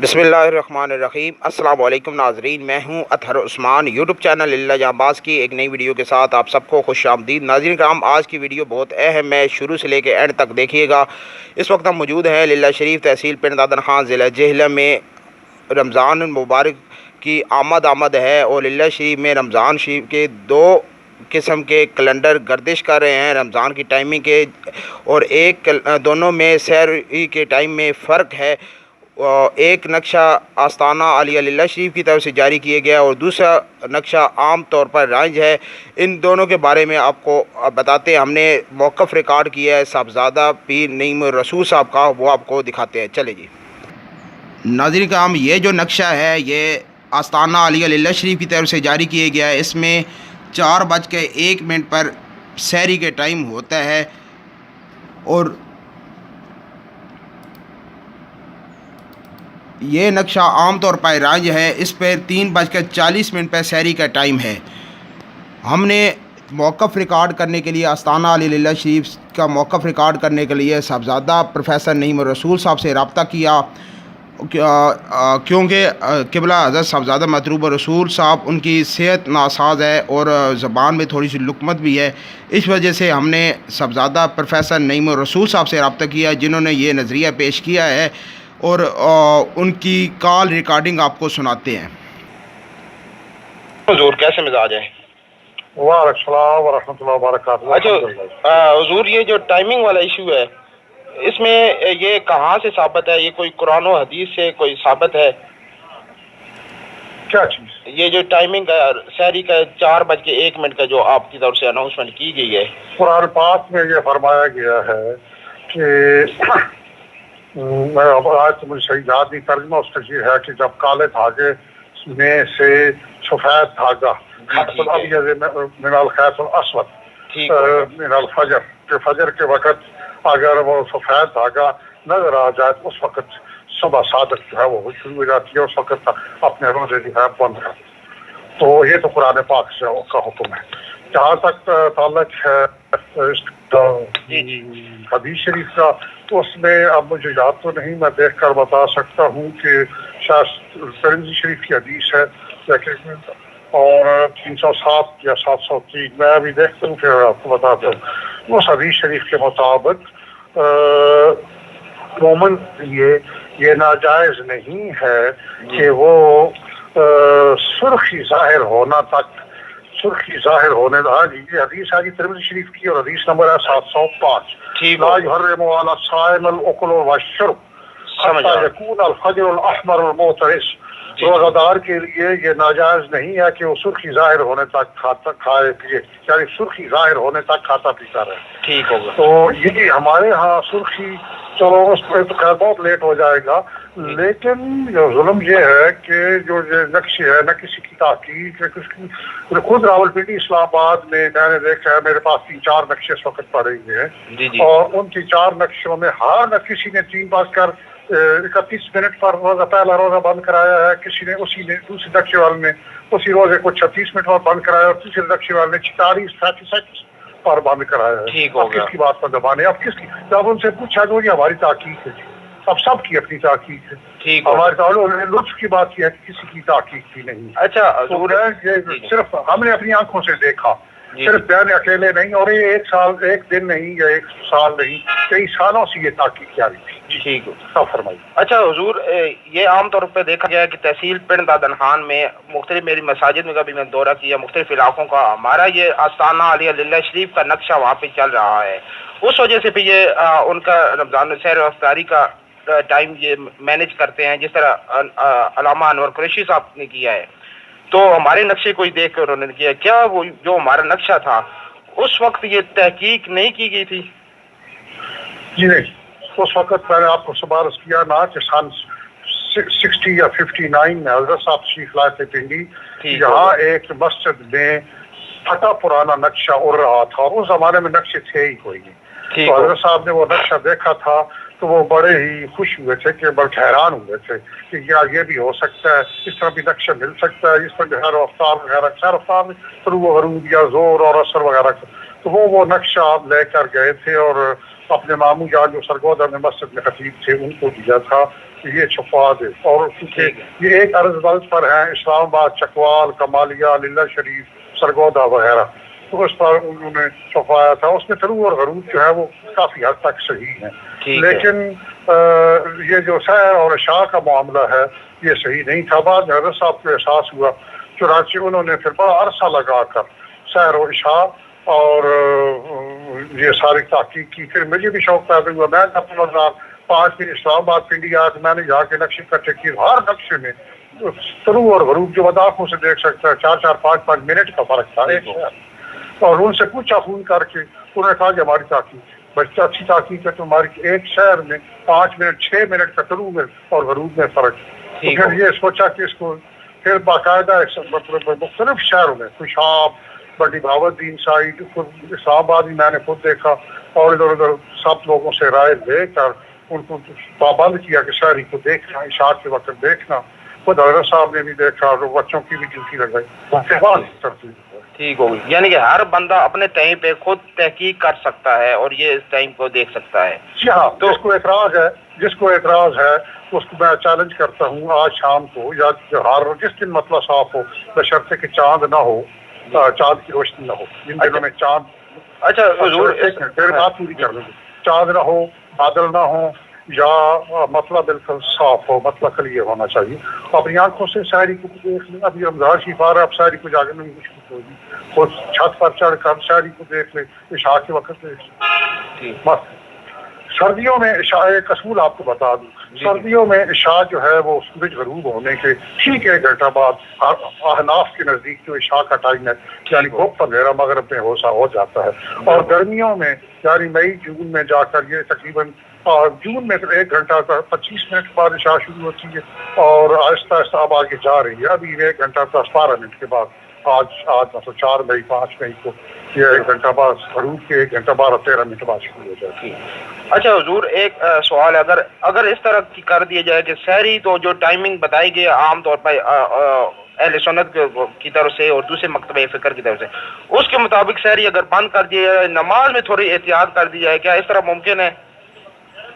بسم اللہ الرحمن الرحیم۔ السلام علیکم ناظرین، میں ہوں اطہر عثمان، یوٹیوب چینل اللہ جہاں باز کی ایک نئی ویڈیو کے ساتھ آپ سب کو خوش آمدید۔ ناظرین کرام، آج کی ویڈیو بہت اہم ہے، شروع سے لے کے اینڈ تک دیکھیے گا۔ اس وقت ہم موجود ہیں للہ شریف تحصیل پنڈ دادن خان ضلع جہلم میں۔ رمضان المبارک کی آمد ہے اور للہ شریف میں رمضان شریف کے دو قسم کے کیلنڈر گردش کر رہے ہیں رمضان کی ٹائمنگ کے، اور دونوں میں سحری کے ٹائم میں فرق ہے۔ ایک نقشہ آستانہ عالیہ للہ شریف کی طرف سے جاری کیا گیا اور دوسرا نقشہ عام طور پر رائج ہے۔ ان دونوں کے بارے میں آپ کو بتاتے ہیں، ہم نے موقف ریکارڈ کیا ہے صاحبزادہ پیر نعیم الرسول صاحب کا، وہ آپ کو دکھاتے ہیں۔ چلے جی ناظرین کرام، یہ جو نقشہ ہے یہ آستانہ عالیہ للہ شریف کی طرف سے جاری کیا گیا ہے۔ اس میں 4:01 پر سحری کے ٹائم ہوتا ہے، اور یہ نقشہ عام طور پر رائج ہے۔ اس پر 3:40 پر سحری کا ٹائم ہے۔ ہم نے موقف ریکارڈ کرنے کے لیے آستانہ علی للہ شریف کا موقف ریکارڈ کرنے کے لیے صاحبزادہ پروفیسر نعیم الرسول صاحب سے رابطہ کیا، کیونکہ قبلہ حضرت صاحبزادہ مطلوب الرسول صاحب ان کی صحت ناساز ہے اور زبان میں تھوڑی سی لقمت بھی ہے۔ اس وجہ سے ہم نے صاحبزادہ پروفیسر نعیم الرسول صاحب سے رابطہ کیا، جنہوں نے یہ نظریہ پیش کیا ہے، اور ان کی کال ریکارڈنگ آپ کو سناتے ہیں۔ حضور کیسے مزاج ہے؟ وعلیکم السلام ورحمۃ اللہ وبرکاتہ۔ اچھا حضور، یہ جو ٹائمنگ والا ایشو ہے، اس میں یہ کہاں سے ثابت ہے؟ یہ کوئی قرآن و حدیث سے کوئی ثابت ہے؟ کیا چیز؟ یہ جو ٹائمنگ ہے سحری کا 4:01 کا جو آپ کی طرف سے اناؤنسمنٹ کی گئی ہے، قرآن پاک میں یہ فرمایا گیا ہے کہ میں آج مجھے صحیح یاد نہیں، ترجمہ اس کا یہ ہے کہ جب کالے دھاگے میں سے سفید دھاگا من الخیط الاسود من الفجر، کہ فجر کے وقت اگر وہ سفید دھاگا نظر آ جائے تو اس وقت صبح صادق جو ہے وہ شروع ہو جاتی ہے، اس وقت اپنے روزے جو ہے بند کر۔ تو یہ تو قرآن پاک سے کا حکم ہے۔ جہاں تک تعلق ہے حدیث شریف کا، اس میں اب مجھے یاد تو نہیں، میں دیکھ کر بتا سکتا ہوں کہ شاید ترمذی شریف کی حدیث ہے، لیکن اور 307 یا 703 میں ابھی دیکھتا ہوں پھر آپ کو بتاتا ہوں۔ اس حدیث شریف کے مطابق عموماً یہ ناجائز نہیں ہے کہ وہ سرخی ظاہر ہونے یہ حدیث ہے ترمذی شریف کی، اور حدیث نمبر ہے 705۔ لا يحرم على الصائم الاكل والشرب حتى يكون الفجر الاحمر المعترض۔ روزہ دار کے لیے یہ ناجائز نہیں ہے کہ وہ سرخی ظاہر ہونے تک کھائے پیے، یعنی سرخی ظاہر ہونے تک کھاتا پیتا رہے۔ ٹھیک ہوگا۔ تو یہ ہمارے ہاں سرخی، چلو اس پہ تو خیر بہت لیٹ ہو جائے گا، لیکن جو ظلم یہ ہے کہ جو نقشے ہے نہ کسی کی تحقیق، خود راولپنڈی اسلام آباد میں نے دیکھا ہے، میرے پاس 3-4 نقشے اس وقت پڑے ہوئے ہیں، اور ان 3-4 نقشوں میں ہر کسی نے 3:31 پر پہلا روزہ بند کرایا ہے، کسی نے دوسرے نقشے والے نے اسی روزے کو 36 منٹ پر بند کرایا، اور تیسرے نقشے والے نے 36 پر بند کرایا ہے۔ اب کس کی بات پر زبان ہے؟ اب کس کی؟ جب ان سے پوچھا تو یہ ہماری تحقیق ہے، اب سب کی اپنی تحقیق ہے، ہمارے تعلق لطف کی بات یہ ہے کہ کسی کی تحقیق بھی نہیں۔ اچھا حضور، یہ صرف ہم نے اپنی آنکھوں سے دیکھا، صرف بیان اکیلے نہیں، اور یہ ایک دن نہیں یا 1 سال نہیں، کئی سالوں سے یہ تحقیق جاری تھی۔ ٹھیک ہے، سب فرمائیے۔ اچھا حضور، یہ عام طور پہ دیکھا گیا ہے کہ تحصیل پنڈ دادن خان میں مختلف، میری مساجد میں کبھی میں دورہ کیا مختلف علاقوں کا، ہمارا یہ آستانہ علیہ للہ شریف کا نقشہ وہاں پہ چل رہا ہے، اس وجہ سے بھی یہ ان کا رمضان سحر و افطاری کا ٹائم یہ مینیج کرتے ہیں، جس طرح علامہ انور قریشی صاحب نے کیا ہے۔ تو ہمارے نقشے کو ہی دیکھ کر انہوں نے کیا، کیا وہ جو ہمارا نقشہ تھا اس وقت یہ تحقیق نہیں کی گئی تھی؟ جی نہیں، اس وقت میں نے آپ کو سبارس کیا نا کہ سن 60 یا 59 میں حضرت صاحب تشریف لائے تھے پنڈی، یہاں ایک مسجد میں پھٹا پرانا نقشہ اڑ رہا تھا، اور اس زمانے میں نقشے تھے ہی کوئی نہیں۔ تو حضرت صاحب نے وہ نقشہ دیکھا تھا تو وہ بڑے ہی خوش ہوئے تھے، کہ بڑے حیران ہوئے تھے کہ یار یہ بھی ہو سکتا ہے، اس طرح بھی نقشہ مل سکتا ہے، اس پر جو ہے رفتار وغیرہ، رفتار طلوع و غروب یا زور اور اثر وغیرہ، تو وہ نقشہ آپ لے کر گئے تھے، اور اپنے ماموں جان جو سرگودا میں مسجد میں خطیب تھے ان کو دیا تھا کہ یہ چھپوا دے، اور کیونکہ یہ ایک عرض بلد پر ہیں اسلام آباد، چکوال، کمالیہ، للہ شریف، سرگودا وغیرہ، تو اس پر انہوں نے چھپوایا تھا. اس میں طلوع اور غروب جو ہے وہ کافی حد تک صحیح ہیں، لیکن یہ جو سحر اور عشاء کا معاملہ ہے یہ صحیح نہیں تھا. بعد میں حضرت صاحب کو احساس ہوا، چنانچہ انہوں نے پھر بڑا عرصہ لگا کر سحر و عشاء اور یہ ساری تحقیق کی. پھر مجھے بھی شوق پیدا ہوا، میں جب 2005 میں اسلام آباد پنڈی آیا تو میں نے جا کے نقشے اکٹھے کیے. ہر نقشے میں طلوع اور غروب جو آنکھوں سے دیکھ سکتا ہے 4-4 5-5 منٹ کا فرق تھا ایک شہر. اور ان سے پوچھا فون کر کے، انہوں نے کہا کہ ہماری تحقیق بچہ اچھی تحقیق ہے تو ہماری ایک شہر میں 5 منٹ 6 منٹ کا طلوع میں اور غروب میں فرق. تو پھر یہ سوچا کہ اس کو پھر باقاعدہ مختلف شہروں میں خوشاب، بڑی بہاودین سائڈ، اسلام آباد بھی میں نے خود دیکھا، اور ادھر ادھر سب لوگوں سے رائے لے کر ان کو پابند کیا کہ شہری کو دیکھنا، عشاء کے وقت دیکھنا. خود حضرت صاحب نے بھی دیکھا اور بچوں کی بھی ڈیوٹی لگائی. ٹھیک ہوگی، یعنی کہ ہر بندہ اپنے ٹائم پہ خود تحقیق کر سکتا ہے اور یہ اس ٹائم کو دیکھ سکتا ہے. جی ہاں، تو جس کو اعتراض ہے اس کو میں چیلنج کرتا ہوں آج شام کو یا ہر جس دن مسئلہ صاف ہو، بشرطے کہ چاند نہ ہو، چاند کی روشنی نہ ہو. ان دنوں میں چاند، اچھا حضور میری بات پوری کر لوں، چاند نہ ہو، بادل نہ ہو، یا مسئلہ بالکل صاف ہو، مسئلہ کلیئر ہونا چاہیے. اپنی آنکھوں سے شاعری کو دیکھ لیں. ابھی رمضان شریف آ رہا ہے، اب شاعری کو جاگنے میں مشکل ہوگی. خود چھت پر چڑھ کر شاعری کو دیکھ لیں، عشاء کے وقت دیکھ لیں. بس سردیوں میں عشاء، ایک اصول آپ کو بتا دوں، سردیوں میں عشاء جو ہے وہ سورج غروب ہونے کے ٹھیک 1 گھنٹہ بعد احناف کے نزدیک جو عشاء کا ٹائم ہے یعنی گھپ اندھیرا مغرب میں ہو جاتا ہے. اور گرمیوں میں یعنی مئی جون میں جا کر یہ تقریباً جون میں 1 گھنٹہ 25 منٹ بعد عشاء شروع ہوتی ہے اور آہستہ آہستہ اب آگے جا رہی ہے. ابھی 1 گھنٹہ 10-12 منٹ کے بعد آج مطلب 4 مئی 5 مئی کو یہ 1 گھنٹہ بعد غروب کے 1 گھنٹہ 12-13 منٹ بعد شروع ہو جاتی ہے. اچھا حضور ایک سوال ہے، اگر اس طرح کر دیا جائے کہ سحری تو جو ٹائمنگ بتائی گئی عام طور پر اہل سنت کی طرف سے اور دوسرے مکتبہ فکر کی طرف سے، اس کے مطابق سحری اگر بند کر دیا جائے، نماز میں تھوڑی احتیاط کر دی جائے، کیا اس طرح ممکن ہے؟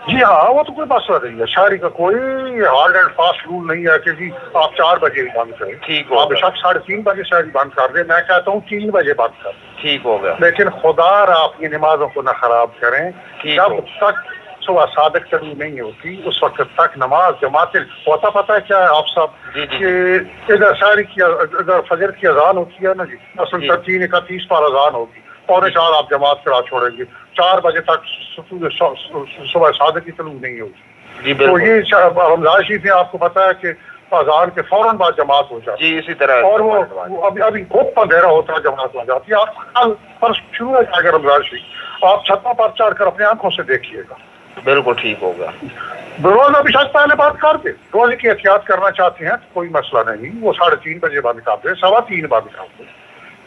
جی ہاں، وہ تو کوئی مسئلہ نہیں ہے. شاعری کا کوئی ہارڈ اینڈ فاسٹ رول نہیں ہے کہ جی آپ 4 بجے ہی بند کریں. ٹھیک آپ شخص 3:30 بجے شاعری بند کر دیں، میں کہتا ہوں 3 بجے بند کر دیں. ٹھیک ہو گیا. لیکن خدا آپ کی نمازوں کو نہ خراب کریں. جب تک صبح صادق طلوع نہیں ہوتی اس وقت تک نماز جماعت ہوتا. پتہ ہے کیا ہے آپ سب کہ ادھر شاعری کی ادھر فجر کی اذان ہوتی ہے نا جی، اصل 3:31 پر اذان ہوگی، 3:45 آپ جماعت کرا چھوڑیں گے، 4 بجے تک صبح صادق کی طلوع نہیں ہوگی. تو یہ رمضان شریف میں آپ کو پتہ ہے کہ اذان کے فوراً بعد جماعت ہو جاتی ہے. اسی طرح اور وہ ابھی خوب اندھیرا ہوتا ہے جماعت ہو جاتی ہے. آپ کل فرض شروع ہے اگر رمضان شریف آپ چھتوں پر چڑھ کر اپنی آنکھوں سے دیکھیے گا. بالکل ٹھیک ہوگا. روزہ بھی شاید پہلے بات کر دے، روزے کی احتیاط کرنا چاہتے ہیں تو کوئی مسئلہ نہیں، وہ 3:30 بجے بند کر دیں، 3:15 بند کر دیں،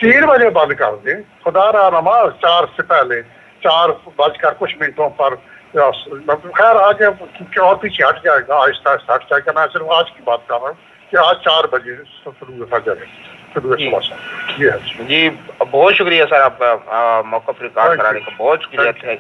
3 بجے بند کر دیں. خدا را نماز 4 سے پہلے 4 بج کر کچھ منٹوں پر، خیر آگے اور پیچھے ہٹ جائے گا، آہستہ آہستہ ہٹ جائے گا. میں صرف آج کی بات کر رہا ہوں کہ آج 4 بجے شروع فجر ہے. جی بہت شکریہ سر، آپ کا موقف ریکارڈ کرانے کا بہت شکریہ.